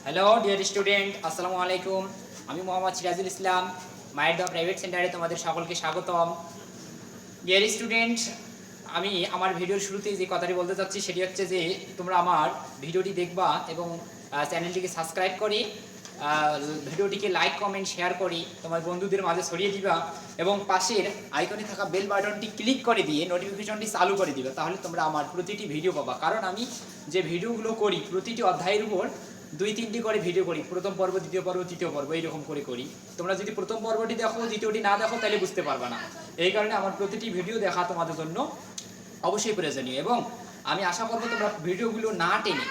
Hello dear student, আসসালামু আলাইকুম। আমি মোহাম্মদ সিরাজুল ইসলাম, মায়ের দোয়া প্রাইভেট সেন্টারে তোমাদের সকলকে স্বাগতম। ডিয়ার স্টুডেন্ট, আমি আমার ভিডিওর শুরুতে যে কথাটি বলতে চাচ্ছি সেটি হচ্ছে যে তোমরা আমার ভিডিওটি দেখবা এবং চ্যানেলটিকে সাবস্ক্রাইব করে ভিডিওটিকে লাইক কমেন্ট শেয়ার করে তোমার বন্ধুদের মাঝে ছড়িয়ে দিবা এবং পাশের আইকনে থাকা বেল বাটনটি ক্লিক করে দিয়ে নোটিফিকেশনটি চালু করে দিবা। তাহলে তোমরা আমার প্রতিটি ভিডিও পাবা, কারণ আমি যে ভিডিওগুলো করি প্রতিটি অধ্যায়ের উপর 2-3টি করে ভিডিও করি। প্রথম পর্ব, দ্বিতীয় পর্ব, তৃতীয় পর্ব এইরকম করে করি। তোমরা যদি প্রথম পর্বটি দেখো, দ্বিতীয়টি না দেখো, তাহলে বুঝতে পারবে না। এই কারণে আমার প্রতিটি ভিডিও দেখা তোমাদের জন্য অবশ্যই প্রয়োজনীয় এবং আমি আশা করবো তোমরা ভিডিওগুলো না টেনে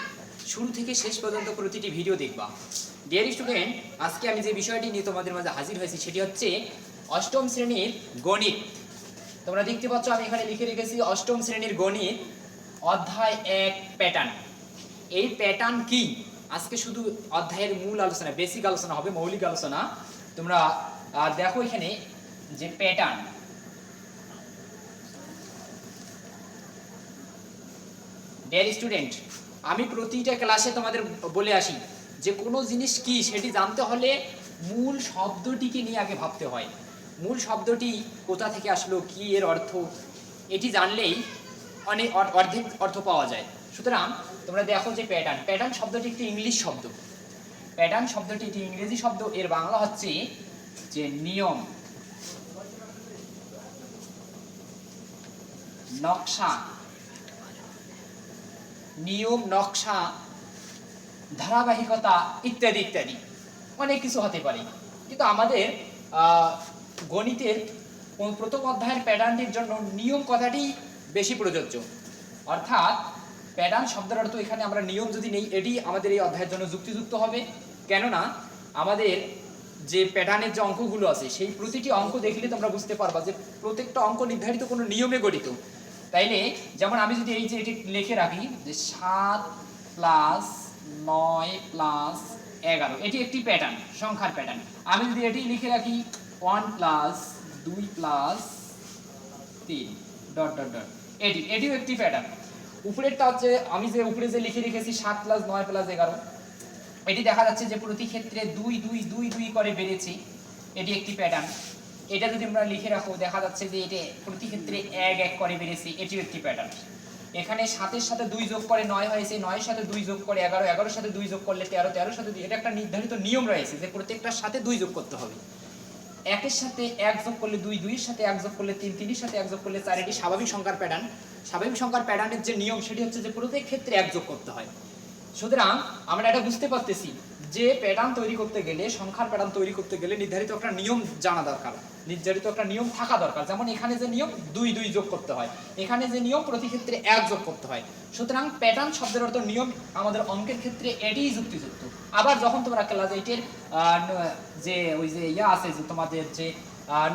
শুরু থেকে শেষ পর্যন্ত প্রতিটি ভিডিও দেখবা। ডিয়ার স্টুডেন্ট, আজকে আমি যে বিষয়টি নিয়ে তোমাদের মাঝে হাজির হয়েছি সেটি হচ্ছে অষ্টম শ্রেণীর গণিত। তোমরা দেখতে পাচ্ছ আমি এখানে লিখে রেখেছি অষ্টম শ্রেণীর গণিত অধ্যায় 1 প্যাটার্ন। এই প্যাটার্ন কি আজকে শুধু অধ্যায়ের মূল আলোচনা, বেসিক আলোচনা হবে, মৌলিক আলোচনা। তোমরা দেখো এখানে যে প্যাটার্ন, ডিয়ার স্টুডেন্ট, আমি প্রতিটা ক্লাসে তোমাদের বলে আসি যে কোনো জিনিস কি সেটি জানতে হলে মূল শব্দটিকে নিয়ে আগে ভাবতে হয়। মূল শব্দটি কোথা থেকে আসলো, কি এর অর্থ, এটি জানলেই অনেক অর্ধেক অর্থ পাওয়া যায়। সুতরাং তোমরা দেখো যে প্যাটার্ন, প্যাটার্ন শব্দটি একটি ইংলিশ শব্দ। প্যাটার্ন শব্দটি একটি ইংরেজি শব্দ, এর বাংলা হচ্ছে যে নিয়ম, নকশা, নিয়ম, নকশা, ধারাবাহিকতা ইত্যাদি ইত্যাদি অনেক কিছু হতে পারে। কিন্তু আমাদের গণিতের প্রথম অধ্যায়ের প্যাটার্নটির জন্য নিয়ম কথাটি বেশি প্রযোজ্য। অর্থাৎ প্যাটার্ন শব্দের অর্থ এখানে আমরা নিয়ম যদি নেই, এটি আমাদের এই অধ্যায়ের জন্য যুক্তিযুক্ত হবে। কেননা আমাদের যে প্যাটার্নের যে অঙ্কগুলো আছে সেই প্রতিটি অঙ্ক দেখলে তোমরা বুঝতে পারবা যে প্রত্যেকটা অঙ্ক নির্ধারিত কোনো নিয়মে গঠিত। তাইলে যেমন আমি যদি এই যে এটি লিখে রাখি যে 7 + 9 + 11, এটি একটি প্যাটার্ন, সংখ্যার প্যাটার্ন। আমি যদি এটি লিখে রাখি 1 + 2 + 3 ... এটিও একটি প্যাটার্ন। উপরেরটা হচ্ছে আমি যে উপরে যে লিখে রেখেছি 7 + 9 + 11, এটি দেখা যাচ্ছে যে প্রতি ক্ষেত্রে 2 2 2 2 করে বেড়েছে, এটি একটি প্যাটার্ন। এটা যদি আমরা লিখে রাখো দেখা যাচ্ছে যে এটি প্রতি ক্ষেত্রে 1 1 করে বেড়েছে, এটিও একটি প্যাটার্ন। এখানে 7-এর সাথে 2 যোগ করে 9 হয়েছে, 9-এর সাথে 2 যোগ করে 11, 11-এর সাথে 2 যোগ করলে 13, 13-এর সাথে 2, এটা একটা নির্ধারিত নিয়ম রয়েছে যে প্রত্যেকটার সাথে 2 যোগ করতে হবে। 1-এর সাথে 1 যোগ করলে 2, 2-এর সাথে 1 যোগ করলে 3, 3-এর সাথে 1 যোগ করলে 4, এটি স্বাভাবিক সংখ্যার প্যাটার্ন। স্বাভাবিক সংখ্যার প্যাটার্নের যে নিয়ম সেটি হচ্ছে যে প্রত্যেক ক্ষেত্রে 1 যোগ করতে হয়। সুতরাং আমরা এটা বুঝতে পারতেছি যে প্যাটার্ন তৈরি করতে গেলে, সংখ্যার প্যাটার্ন তৈরি করতে গেলে নির্ধারিত একটা নিয়ম জানা দরকার, নির্ধারিত একটা নিয়ম থাকা দরকার। যেমন এখানে যে নিয়ম 2 2 যোগ করতে হয়, এখানে যে নিয়ম প্রতি ক্ষেত্রে 1 যোগ করতে হয়। সুতরাং প্যাটার্ন শব্দের অর্থ নিয়ম, আমাদের অঙ্কের ক্ষেত্রে এটিই যুক্তিযুক্ত। আবার যখন তোমরা ক্লাস 8-এর যে ওই যে ইয়া আছে, যে তোমাদের যে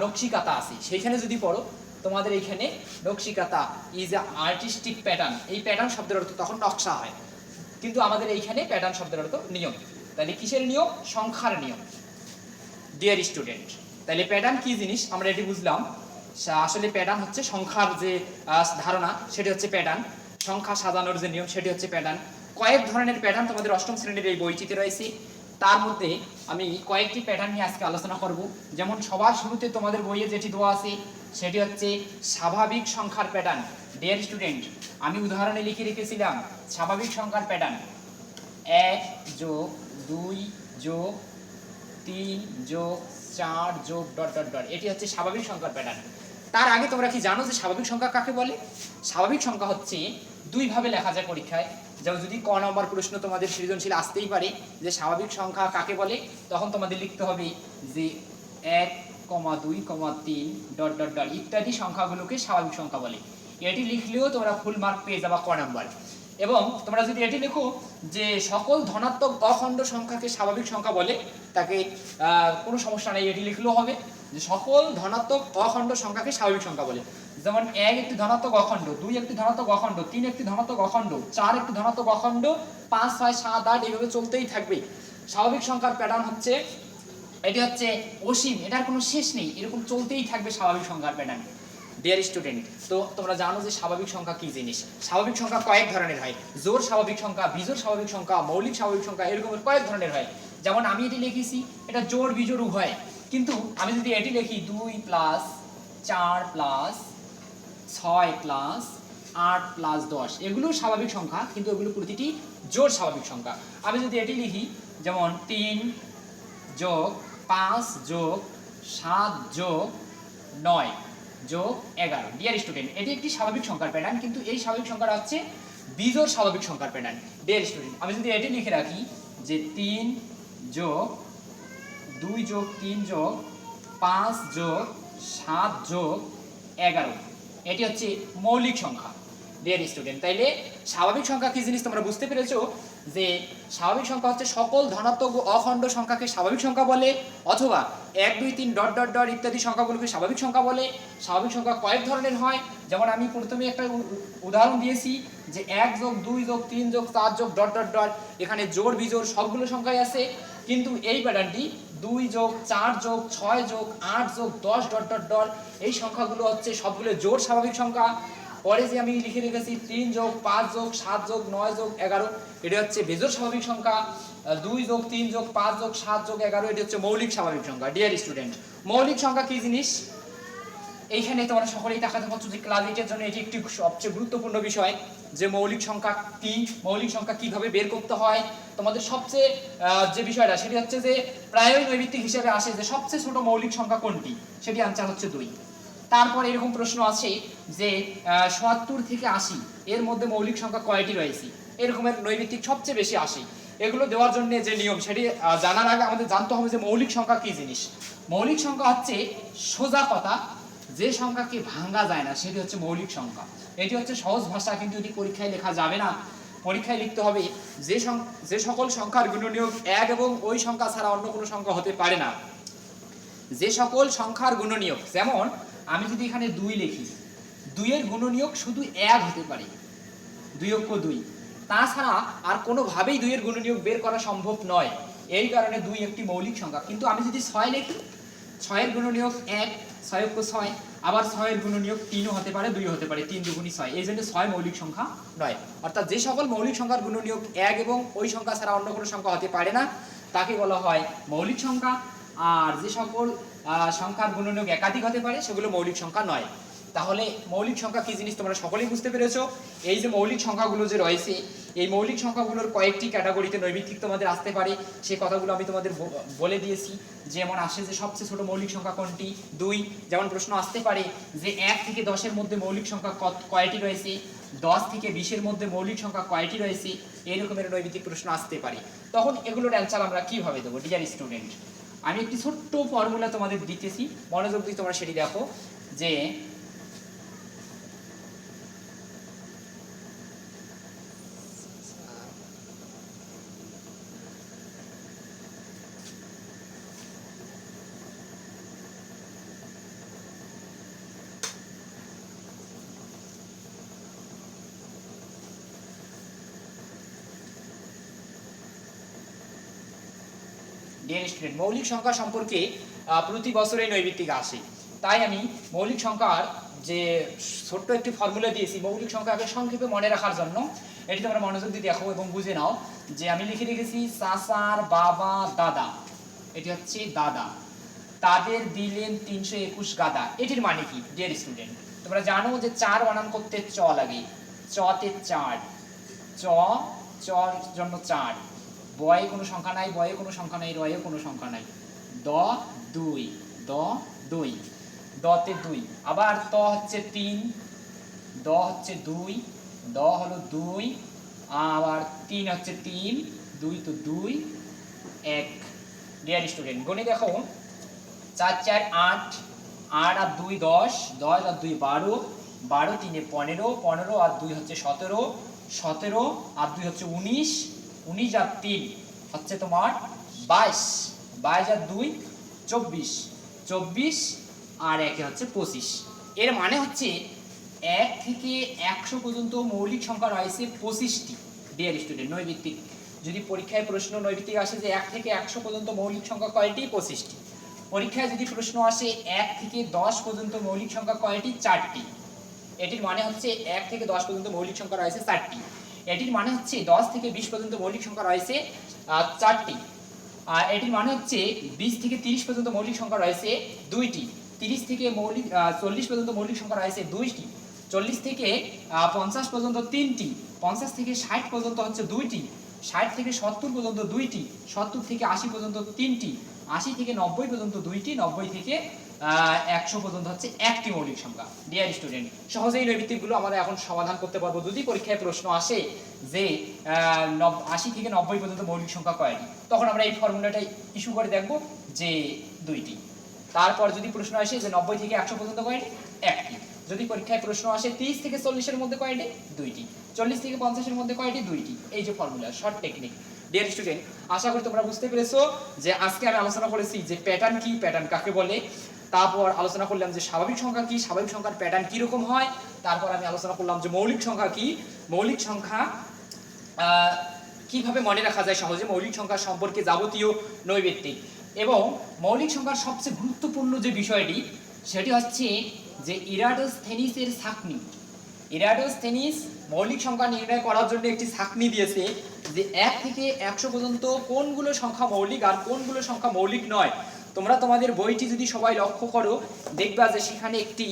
নকশিকাতা আছে, সেইখানে যদি পড়ো তোমাদের এইখানে নকশিকাতা ইজ এ আর্টিস্টিক প্যাটার্ন, এই প্যাটার্ন শব্দের অর্থ তখন নকশা হয়। কিন্তু আমাদের এইখানে প্যাটার্ন শব্দের অর্থ নিয়ম। তাহলে কিসের নিয়ম? সংখ্যার নিয়ম। ডিয়ার স্টুডেন্ট, তাহলে প্যাটার্ন কি জিনিস আমরা এটি বুঝলাম। আসলে প্যাটার্ন হচ্ছে সংখ্যার যে ধারণা, সেটি হচ্ছে প্যাটার্ন। সংখ্যা সাজানোর যে নিয়ম সেটি হচ্ছে প্যাটার্ন। কয়েক ধরনের প্যাটার্ন তোমাদের অষ্টম শ্রেণীর এই বইটিতে রয়েছে। তার মধ্যে আমি কয়েকটি প্যাটার্ন নিয়ে আজকে আলোচনা করব। যেমন সবার শুরুতে তোমাদের বইয়ে যেটি দেওয়া আছে সেটি হচ্ছে স্বাভাবিক সংখ্যার প্যাটার্ন। ডিয়ার স্টুডেন্ট, আমি উদাহরণে লিখে রেখেছিলাম স্বাভাবিক সংখ্যার প্যাটার্ন 1 যোগ 2 যোগ 3 যোগ 4 যোগ ... এটি হচ্ছে স্বাভাবিক সংখ্যার প্যাটার্ন। তার আগে তোমরা কি জানো যে স্বাভাবিক সংখ্যা কাকে বলে? স্বাভাবিক সংখ্যা হচ্ছে দুইভাবে লেখা যায় পরীক্ষায়। যেমন যদি ক নম্বর প্রশ্ন তোমাদের সৃজনশীল আসতেই পারে যে স্বাভাবিক সংখ্যা কাকে বলে, তখন তোমাদের লিখতে হবে যে 1, 2, 3 ... ইত্যাদি সংখ্যাগুলোকে স্বাভাবিক সংখ্যা বলে। এটি লিখলেও তোমরা ফুল মার্ক পেয়ে যাবা ক নম্বর। এবং তোমরা যদি এটি লেখো যে সকল ধনাত্মক অখণ্ড সংখ্যাকে স্বাভাবিক সংখ্যা বলে, তাকে কোনো সমস্যা নেই, এটি লিখলেও হবে যে সকল ধনাত্মক অখণ্ড সংখ্যাকে স্বাভাবিক সংখ্যা বলে। যেমন 1 একটি ধনাত্মক অখণ্ড, 2 একটি ধনাত্মক অখণ্ড, 3 একটি ধনাত্মক অখণ্ড, 4 একটি ধনাত্মক অখণ্ড, 5, 6, 7, 8 এইভাবে চলতেই থাকবে। স্বাভাবিক সংখ্যার প্যাটার্ন হচ্ছে এটি হচ্ছে অসীম, এটার কোনো শেষ নেই, এরকম চলতেই থাকবে স্বাভাবিক সংখ্যার প্যাটার্ন। ডিয়ার স্টুডেন্ট, তো তোমরা জানো যে স্বাভাবিক সংখ্যা কি জিনিস। স্বাভাবিক সংখ্যা কয়েক ধরনের হয়, জোড় স্বাভাবিক সংখ্যা, বিজোড় স্বাভাবিক সংখ্যা, মৌলিক স্বাভাবিক সংখ্যা, এরকমের কয়েক ধরনের হয়। যেমন আমি এটি লিখেছি, এটা জোড় বিজোড় উভয়, কিন্তু আমি যদি এটি লিখি 2 প্লাস 4 প্লাস 6 প্লাস 8 প্লাস 10, এগুলো স্বাভাবিক সংখ্যা, কিন্তু এগুলো প্রতিটি জোড় স্বাভাবিক সংখ্যা। আমি যদি এটি লিখি যেমন 3 যোগ 5 যোগ 7 যোগ 9 যোগ 11, ডিয়ার স্টুডেন্ট, এটি একটি স্বাভাবিক সংখ্যার প্যাটার্ন, কিন্তু এই স্বাভাবিক সংখ্যাটা হচ্ছে বিজোড় স্বাভাবিক সংখ্যার প্যাটার্ন। ডিয়ার স্টুডেন্ট, আমি যদি এটি লিখে রাখি যে 3 যোগ 2 যোগ 3 যোগ 5 যোগ 7 যোগ 11, এটি হচ্ছে মৌলিক সংখ্যা। ডিয়ার স্টুডেন্ট, তাইলে স্বাভাবিক সংখ্যা কি জিনিস তোমরা বুঝতে পেরেছো, যে স্বাভাবিক সংখ্যা হচ্ছে সকল ধনাত্মক ও অখণ্ড সংখ্যাকে স্বাভাবিক সংখ্যা বলে, অথবা 1 2 3 ডট ডট ডট ইত্যাদি সংখ্যাগুলোকে স্বাভাবিক সংখ্যা বলে। স্বাভাবিক সংখ্যা কয়েক ধরনের হয়, যেমন আমি প্রথমে একটা উদাহরণ দিয়েছি যে 1 যোগ 2 যোগ 3 যোগ 4 যোগ ডট ডট ডট, এখানে জোড় বিজোড় সবগুলো সংখ্যাই আছে, কিন্তু এই প্যাটার্নটি 2 যোগ 4 যোগ 6 যোগ 8 যোগ 10 ডট ডট ডট, এই সংখ্যাগুলো হচ্ছে সবগুলো জোড় স্বাভাবিক সংখ্যা। পরে যে আমি লিখে রেখেছি 3 যোগ 5 যোগ 7 যোগ 9 যোগ 11, এটা হচ্ছে বেজোড় স্বাভাবিক সংখ্যা। 2 যোগ 3 যোগ 5 যোগ 7 যোগ 11, এটা হচ্ছে মৌলিক স্বাভাবিক সংখ্যা। ডিয়ার স্টুডেন্ট, মৌলিক সংখ্যা কি জিনিস এইখানে তোমরা সকলেই দেখাতে পাচ্ছ যে ক্লাস 8 এর জন্য এটি একটি সবচেয়ে গুরুত্বপূর্ণ বিষয়, যে মৌলিক সংখ্যা কি, মৌলিক সংখ্যা কিভাবে বের করতে হয়। তোমাদের সবচেয়ে যে বিষয়টা সেটি হচ্ছে যে প্রায়ই নৈমিত্তিক হিসেবে আসে যে সবচেয়ে ছোট মৌলিক সংখ্যা কোনটি, সেটি আনসার হচ্ছে 2। তারপর এরকম প্রশ্ন আছে যে 70 থেকে 80 এর মধ্যে মৌলিক সংখ্যা কয়টি রয়েছে, এরকমের নৈমিত্তিক সবচেয়ে বেশি আসে। এগুলো দেওয়ার জন্য যে নিয়ম সেটি জানার আগে আমাদের জানতে হবে যে মৌলিক সংখ্যা কি জিনিস। মৌলিক সংখ্যা হচ্ছে সোজা কথা, যে সংখ্যাকে ভাঙা যায় না সেটি হচ্ছে মৌলিক সংখ্যা। এটি হচ্ছে সহজ ভাষা, কিন্তু এটি পরীক্ষায় লেখা যাবে না। পরীক্ষায় লিখতে হবে যে সকল সংখ্যার গুণনীয়ক 1 এবং ওই সংখ্যা ছাড়া অন্য কোনো সংখ্যা হতে পারে না। যে সকল সংখ্যার গুণনীয়ক, যেমন আমি যদি এখানে 2 লিখি, 2 এর গুণনীয়ক শুধু 1 হতে পারে, 2 অক্ষ 2, তাছাড়া আর কোনোভাবেই 2 এর গুণনীয়ক বের করা সম্ভব নয়। এই কারণে 2 একটি মৌলিক সংখ্যা। কিন্তু আমি যদি 6 লিখি, 6 এর গুণনীয়ক 1, 6 অক্ষ 6, আবার 6 এর গুণনীয়ক 3ও হতে পারে, 2 হতে পারে, 3 দুগুণী 6, এই জন্য 6 মৌলিক সংখ্যা নয়। অর্থাৎ যে সকল মৌলিক সংখ্যার গুণনীয়ক 1 এবং ওই সংখ্যা ছাড়া অন্য কোনো সংখ্যা হতে পারে না তাকে বলা হয় মৌলিক সংখ্যা। আর যে সকল সংখ্যার গুণনীয়ক একাধিক হতে পারে সেগুলো মৌলিক সংখ্যা নয়। তাহলে মৌলিক সংখ্যা কি জিনিস তোমরা সকলেই বুঝতে পেরেছো। এই যে মৌলিক সংখ্যাগুলো যে রয়েছে, এই মৌলিক সংখ্যাগুলোর কয়েকটি ক্যাটাগরিতে নৈমিত্তিক তোমাদের আসতে পারে, সেই কথাগুলো আমি তোমাদের বলে দিয়েছি। যেমন আসে যে সবচেয়ে ছোট মৌলিক সংখ্যা কোনটি, 2। যেমন প্রশ্ন আসতে পারে যে 1 থেকে 10 এর মধ্যে মৌলিক সংখ্যা কয়টি রয়েছে, 10 থেকে 20 এর মধ্যে মৌলিক সংখ্যা কয়টি রয়েছে, এরকমের নৈমিত্তিক প্রশ্ন আসতে পারে। তখন এগুলোর অ্যান্সার আমরা কিভাবে দেবো ডিয়ার স্টুডেন্ট। আমি একটি ছোট্ট ফর্মুলা তোমাদের দিতেছি, মনোযোগ দিয়ে তোমরা সেটি দেখো। যে ডিয়ার স্টুডেন্ট, মৌলিক সংখ্যা সম্পর্কে প্রতি বছরে নৈমিত্তিক আসে, তাই আমি মৌলিক সংখ্যার যে ছোট্ট একটি ফর্মুলা দিয়েছি মৌলিক সংখ্যাকে সংক্ষেপে মনে রাখার জন্য, এটি তোমরা মনোযোগ দিয়ে দেখো এবং বুঝে নাও। যে আমি লিখে রেখেছি চাচার বাবা দাদা, এটি হচ্ছে দাদা, তাদের দিলেন 321 গাদা। এটির মানে কি ডিয়ার স্টুডেন্ট, তোমরা জানো যে 4 বানান করতে চ লাগে, চতে 4, চর জন্য 4, বয়ে কোনো সংখ্যা নাই, বয়ে কোনো সংখ্যা নাই, রয়ে কোনো সংখ্যা নাই, দ 2, দতে 2, আবার ত হচ্ছে 3, দ হচ্ছে 2, দ হলো 2, আবার 3 হচ্ছে 3, 2 তো 2, 1। ডিয়ার স্টুডেন্ট, গণে দেখো 4 4 8, 8 আর 2 10, 10 আর 2 12, 12 3 15, 15 আর 2 হচ্ছে 17, 17 আর 2 হচ্ছে 19, 19 আর 3 হচ্ছে তোমার 22, 22 আর 2 24, 24 আর 1 হচ্ছে 25। এর মানে হচ্ছে 1 থেকে 100 পর্যন্ত মৌলিক সংখ্যা রয়েছে 25টি। ডিয়ার স্টুডেন্ট, নৈমিত্তিক যদি পরীক্ষায় প্রশ্ন নৈমিত্তিক আসে যে 1 থেকে 100 পর্যন্ত মৌলিক সংখ্যা কয়টি, 25টি। পরীক্ষায় যদি প্রশ্ন আসে 1 থেকে 10 পর্যন্ত মৌলিক সংখ্যা কয়টি? 4টি। এটির মানে হচ্ছে 1 থেকে 10 পর্যন্ত মৌলিক সংখ্যা রয়েছে 4টি। এটির মানে হচ্ছে 10 থেকে 20 পর্যন্ত মৌলিক সংখ্যা রয়েছে 4টি। আর এটির মানে হচ্ছে 20 থেকে 30 পর্যন্ত মৌলিক সংখ্যা রয়েছে 2টি। 30 থেকে 40 পর্যন্ত মৌলিক সংখ্যা রয়েছে 2টি। 40 থেকে 50 পর্যন্ত 3টি। 50 থেকে 60 পর্যন্ত হচ্ছে 2টি। 60 থেকে 70 পর্যন্ত 2টি। 70 থেকে 80 পর্যন্ত 3টি। 80 থেকে 90 পর্যন্ত 2টি। 90 থেকে 100 পর্যন্ত হচ্ছে 1টি মৌলিক সংখ্যা। ডিয়ার স্টুডেন্ট, সহজেই নৈমিত্তিকগুলো আমরা এখন সমাধান করতে পারবো যদি পরীক্ষায় প্রশ্ন আসে যে 80 থেকে 90 পর্যন্ত মৌলিক সংখ্যা কয়টি, তখন আমরা এই ফর্মুলাটা ইস্যু করে দেখব যে 2টি। তারপর যদি প্রশ্ন আসে যে 90 থেকে 100 পর্যন্ত কয়টি? 1টি। যদি পরীক্ষায় প্রশ্ন আসে 30 থেকে 40 এর মধ্যে কয়টি? 2টি। 40 থেকে 50 এর মধ্যে কয়টি? 2টি। এই যে formula, short technique. Dear student, আশা করি তোমরা বুঝতে পেরেছো যে আজকে আমি আলোচনা করেছি যে প্যাটার্ন কি, প্যাটার্ন কাকে বলে। তারপর আলোচনা করলাম যে স্বাভাবিক সংখ্যা কি, স্বাভাবিক সংখ্যার প্যাটার্ন কি রকম হয়। তারপর আমি আলোচনা করলাম যে মৌলিক সংখ্যা কি, মৌলিক সংখ্যা কিভাবে মনে রাখা যায় সহজে, মৌলিক সংখ্যা সম্পর্কে যাবতীয় নৈমিত্তিক। এবং মৌলিক সংখ্যার সবচেয়ে গুরুত্বপূর্ণ যে বিষয়টি সেটি হচ্ছে যে ইরাটোস্থেনিসের ছাঁকনি। ইরাটোস্থেনিস মৌলিক সংখ্যা নির্ণয় করার জন্য একটি ছাঁকনি দিয়েছে যে 1 থেকে 100 পর্যন্ত কোনগুলো সংখ্যা মৌলিক আর কোনগুলো সংখ্যা মৌলিক নয়। তোমরা তোমাদের বইটি যদি সবাই লক্ষ্য করো দেখবা যে সেখানে একটি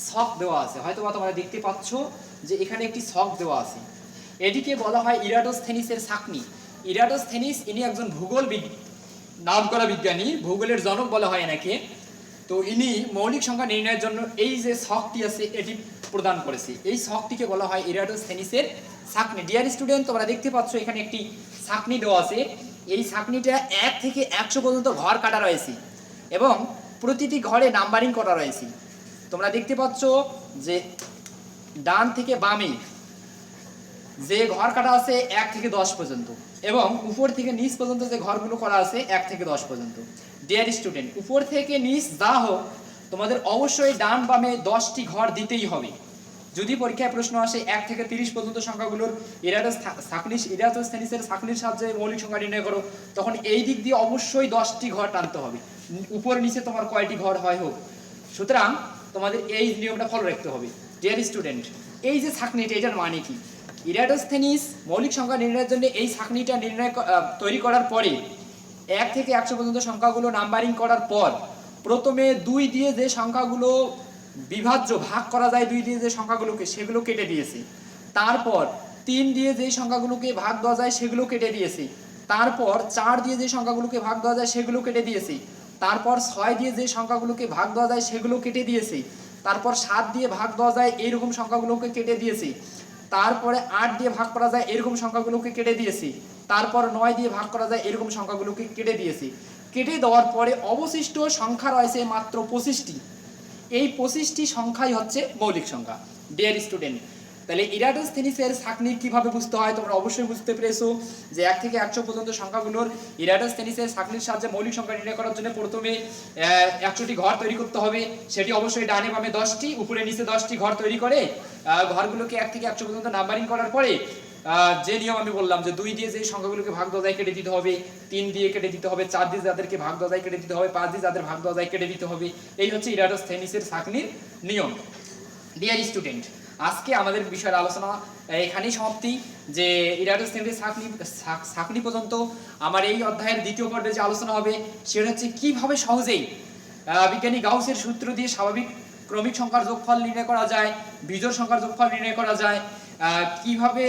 ছক দেওয়া আছে, হয়তো তোমরা দেখতে পাচ্ছ যে এখানে একটি ছক দেওয়া আছে। এটিকে বলা হয় ইরাটোস্থেনিসের ছাঁকনি। ইরাটোস্থেনিস ইনি একজন ভূগোল নামকরা বিজ্ঞানী, ভূগোলের জনক বলা হয় এনাকে। তো ইনি মৌলিক সংখ্যা নির্ণয়ের জন্য এই যে ছকটি আছে এটি প্রদান করেছে। এই ছকটিকে বলা হয় ইরাটোস্থেনিসের ছাঁকনি। ডিয়ার স্টুডেন্ট, তোমরা দেখতে পাচ্ছ এখানে একটি ছাঁকনি দেওয়া আছে। এই ছাঁকনিটা 1 থেকে 100 পর্যন্ত ঘর কাটা রয়েছে এবং প্রতিটি ঘরে নাম্বারিং করা রয়েছে। তোমরা দেখতে পাচ্ছ যে ডান থেকে বামে যে ঘর কাটা আছে 1 থেকে 10 পর্যন্ত এবং উপর থেকে নিচ পর্যন্ত যে ঘরগুলো করা আছে 1 থেকে 10 পর্যন্ত। ডিয়ার স্টুডেন্ট, উপর থেকে নিচ যা হোক তোমাদের অবশ্যই ডান বামে 10টি ঘর দিতেই হবে। যদি পরীক্ষায় প্রশ্ন আসে 1 থেকে 30 পর্যন্ত সংখ্যাগুলোর ইরাটোস্থেনিসের ছাঁকনির সাহায্যে মৌলিক সংখ্যা নির্ণয় করো, তখন এই দিক দিয়ে অবশ্যই 10টি ঘর টানতে হবে, উপর নিচে তোমার কয়টি ঘর হয় হোক। সুতরাং তোমাদের এই নিয়মটা ফলো রাখতে হবে। ডিয়ার স্টুডেন্ট, এই যে ছাঁকনিটা এটার মানে কি? ইরাটোস্থেনিস মৌলিক সংখ্যা নির্ণয়ের জন্য এই ছাঁকনিটা তৈরি করার পরে 1 থেকে 100 পর্যন্ত সংখ্যাগুলো নাম্বারিং করার পর প্রথমে 2 দিয়ে যে সংখ্যাগুলো বিভাজ্য ভাগ করা যায়, 2 দিয়ে যে সংখ্যাগুলোকে সেগুলো কেটে দিয়েছে। তারপর 3 দিয়ে যে সংখ্যাগুলোকে ভাগ দেওয়া যায় সেগুলো কেটে দিয়েছে। তারপর 4 দিয়ে যে সংখ্যাগুলোকে ভাগ দেওয়া যায় সেগুলো কেটে দিয়েছে। তারপর 6 দিয়ে যে সংখ্যাগুলোকে ভাগ দেওয়া যায় সেগুলো কেটে দিয়েছে। তারপর 7 দিয়ে ভাগ দেওয়া যায় এইরকম সংখ্যাগুলোকে কেটে দিয়েছে। তারপরে 8 দিয়ে ভাগ করা যায় এরকম সংখ্যাগুলোকে কেটে দিয়েছি। তারপর 9 দিয়ে ভাগ করা যায় এরকম সংখ্যাগুলোকে কেটে দিয়েছি। কেটে দেওয়ার পরে অবশিষ্ট সংখ্যা রয়েছে মাত্র 25টি। এই 25টি সংখ্যাই হচ্ছে মৌলিক সংখ্যা। ডিয়ার স্টুডেন্ট, তাহলে ইরাটোস্থেনিসের ছাঁকনি কিভাবে বুঝতে হয় তোমরা অবশ্যই বুঝতে পেরেছো যে 1 থেকে 100 পর্যন্ত সংখ্যাগুলোর ইরাটোস্থেনিসের ছাঁকনির সাহায্যে মৌলিক সংখ্যা নির্ণয় করার জন্য প্রথমে 100টি ঘর তৈরি করতে হবে। সেটি অবশ্যই ডানে বামে 10টি, উপরে নিচে 10টি ঘর তৈরি করে ঘরগুলোকে 1 থেকে 100 পর্যন্ত নাম্বারিং করার পরে যে নিয়ম আমি বললাম যে 2 দিয়ে যে সংখ্যাগুলোকে ভাগ দেওয়া যায় কেটে দিতে হবে, 3 দিয়ে কেটে দিতে হবে, 4 দিয়ে যাদেরকে ভাগ দেওয়া যায় কেটে দিতে হবে, 5 দিয়ে যাদের ভাগ দেওয়া যায় কেটে দিতে হবে। এই হচ্ছে ইরাটোস্থেনিসের ছাঁকনির নিয়ম। ডিয়ার স্টুডেন্ট, আজকে আমাদের বিষয়ের আলোচনা এখানেই সমাপ্তি। যে ইরাটোস্থেনিসের ছাঁকনি পর্যন্ত আমার এই অধ্যায়ের দ্বিতীয় পর্বে যে আলোচনা হবে সেটা হচ্ছে কিভাবে সহজেই বিজ্ঞানী গাউসের সূত্র দিয়ে স্বাভাবিক ক্রমিক সংখ্যার যোগফল নির্ণয় করা যায়, বিজোড় সংখ্যার যোগফল নির্ণয় করা যায়, কিভাবে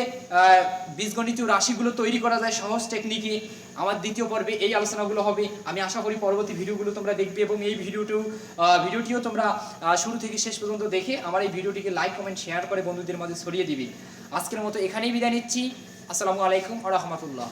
বীজগণিতীয় রাশিগুলো তৈরি করা যায় সহজ টেকনিকে। আমার দ্বিতীয় পর্বে এই আলোচনাগুলো হবে। আমি আশা করি পরবর্তী ভিডিওগুলো তোমরা দেখবে এবং এই ভিডিওটিও তোমরা শুরু থেকে শেষ পর্যন্ত দেখে আমার এই ভিডিওটিকে লাইক কমেন্ট শেয়ার করে বন্ধুদের মাঝে ছড়িয়ে দিবে। আজকের মতো এখানেই বিদায় নিচ্ছি। আসসালামু আলাইকুম ওয়া রাহমাতুল্লাহ।